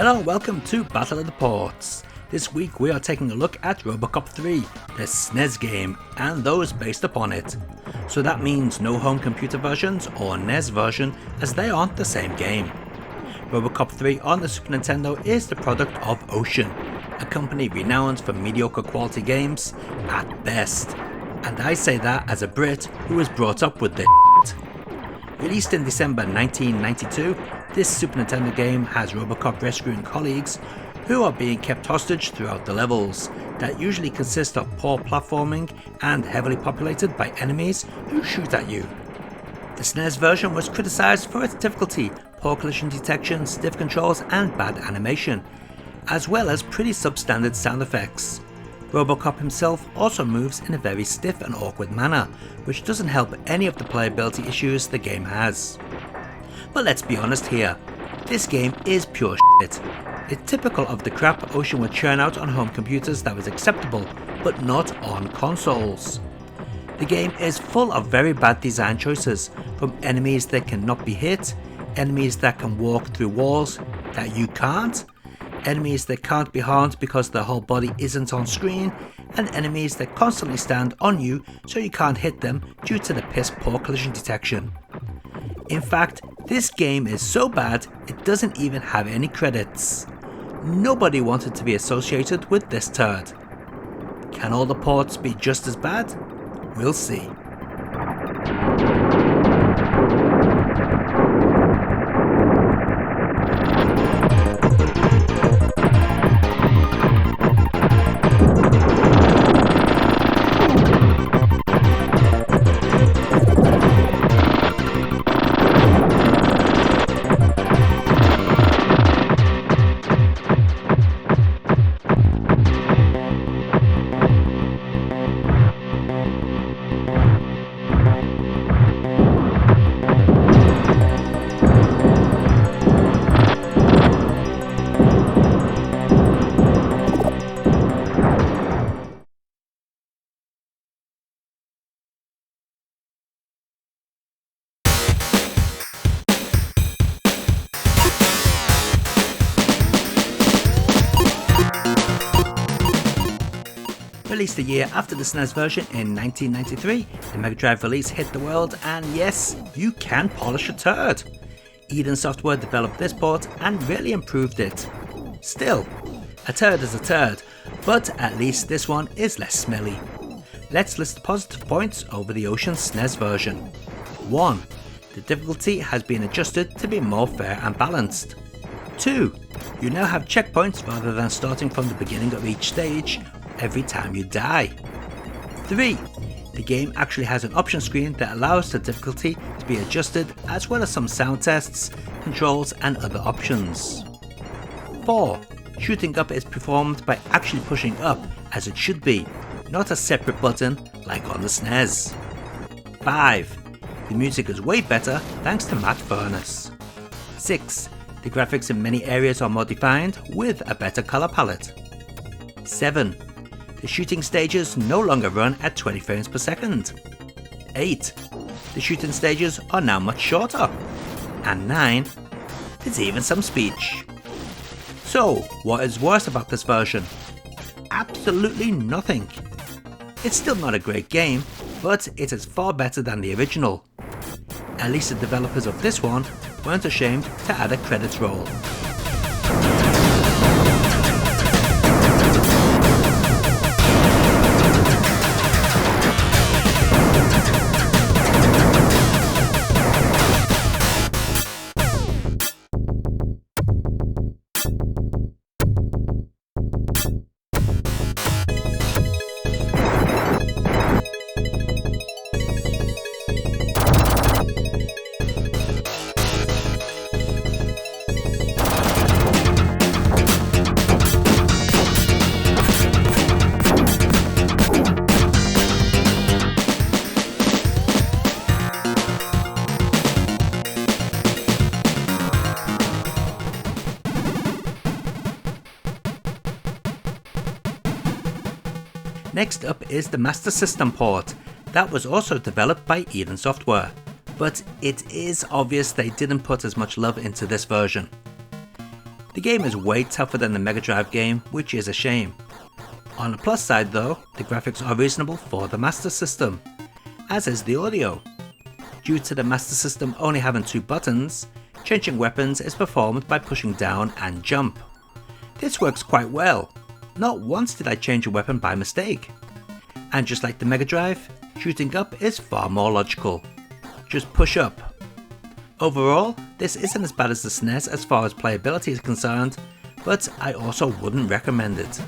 Hello and welcome to Battle of the Ports. This week we are taking a look at Robocop 3, the SNES game, and those based upon it. So that means no home computer versions or NES version, as they aren't the same game. Robocop 3 on the Super Nintendo is the product of Ocean, a company renowned for mediocre quality games at best. And I say that as a Brit who was brought up with this shit. Released in December 1992, this Super Nintendo game has Robocop rescuing colleagues who are being kept hostage throughout the levels that usually consist of poor platforming and heavily populated by enemies who shoot at you. The SNES version was criticised for its difficulty, poor collision detection, stiff controls and bad animation, as well as pretty substandard sound effects. Robocop himself also moves in a very stiff and awkward manner, which doesn't help any of the playability issues the game has. But let's be honest here, this game is pure shit. It's typical of the crap Ocean would churn out on home computers that was acceptable, but not on consoles. The game is full of very bad design choices, from enemies that cannot be hit, enemies that can walk through walls that you can't, enemies that can't be harmed because their whole body isn't on screen, and enemies that constantly stand on you so you can't hit them due to the piss poor collision detection. In fact, this game is so bad it doesn't even have any credits. Nobody wanted to be associated with this turd. Can all the ports be just as bad? We'll see. Released a year after the SNES version in 1993, the Mega Drive release hit the world, and yes, you can polish a turd. Eden Software developed this port and really improved it. Still, a turd is a turd, but at least this one is less smelly. Let's list the positive points over the Ocean SNES version. 1. The difficulty has been adjusted to be more fair and balanced. 2. You now have checkpoints rather than starting from the beginning of each stage every time you die. 3. The game actually has an option screen that allows the difficulty to be adjusted, as well as some sound tests, controls and other options. 4. Shooting up is performed by actually pushing up as it should be, not a separate button like on the SNES. 5. The music is way better thanks to Matt Furness. 6. The graphics in many areas are more defined with a better color palette. 7. The shooting stages no longer run at 20 frames per second. 8. The shooting stages are now much shorter. And 9. There's even some speech. So, what is worse about this version? Absolutely nothing. It's still not a great game, but it is far better than the original. At least the developers of this one weren't ashamed to add a credits roll. Next up is the Master System port. That was also developed by Eden Software, but it is obvious they didn't put as much love into this version. The game is way tougher than the Mega Drive game, which is a shame. On the plus side though, the graphics are reasonable for the Master System, as is the audio. Due to the Master System only having 2 buttons, changing weapons is performed by pushing down and jump. This works quite well. Not once did I change a weapon by mistake. And just like the Mega Drive, shooting up is far more logical. Just push up. Overall, this isn't as bad as the SNES as far as playability is concerned, but I also wouldn't recommend it.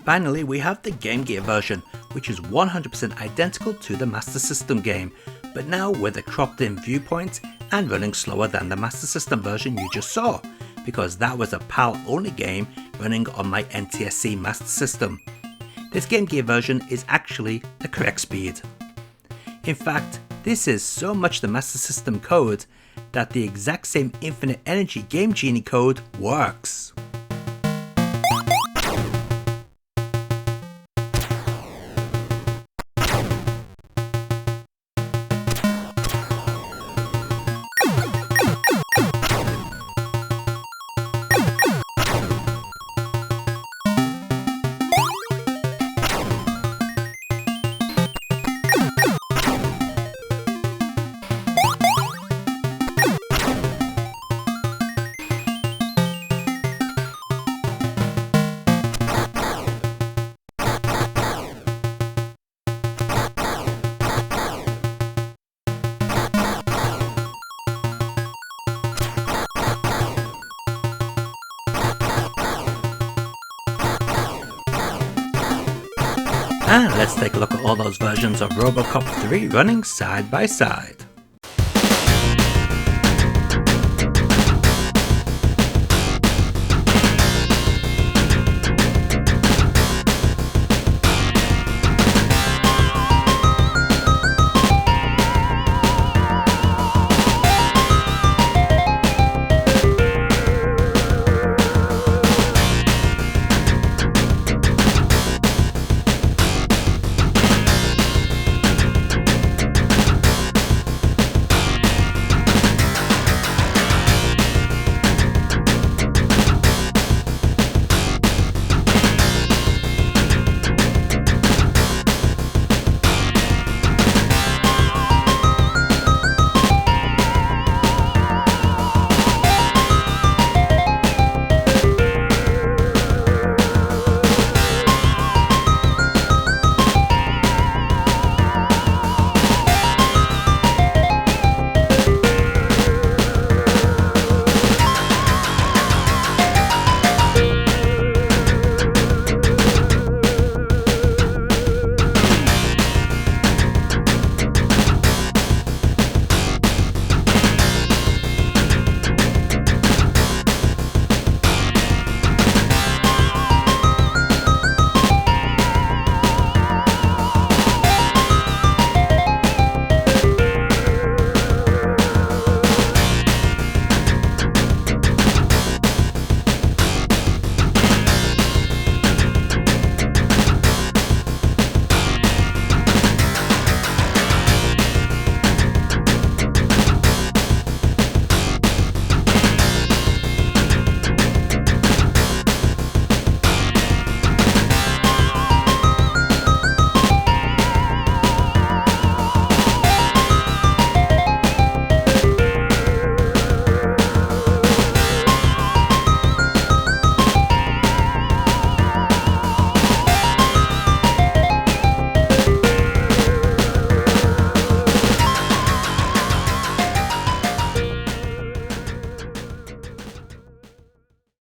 Finally, we have the Game Gear version, which is 100% identical to the Master System game, but now with a cropped in viewpoint and running slower than the Master System version you just saw, because that was a PAL only game running on my NTSC Master System. This Game Gear version is actually the correct speed. In fact, this is so much the Master System code that the exact same Infinite Energy Game Genie code works. And let's take a look at all those versions of Robocop 3 running side by side.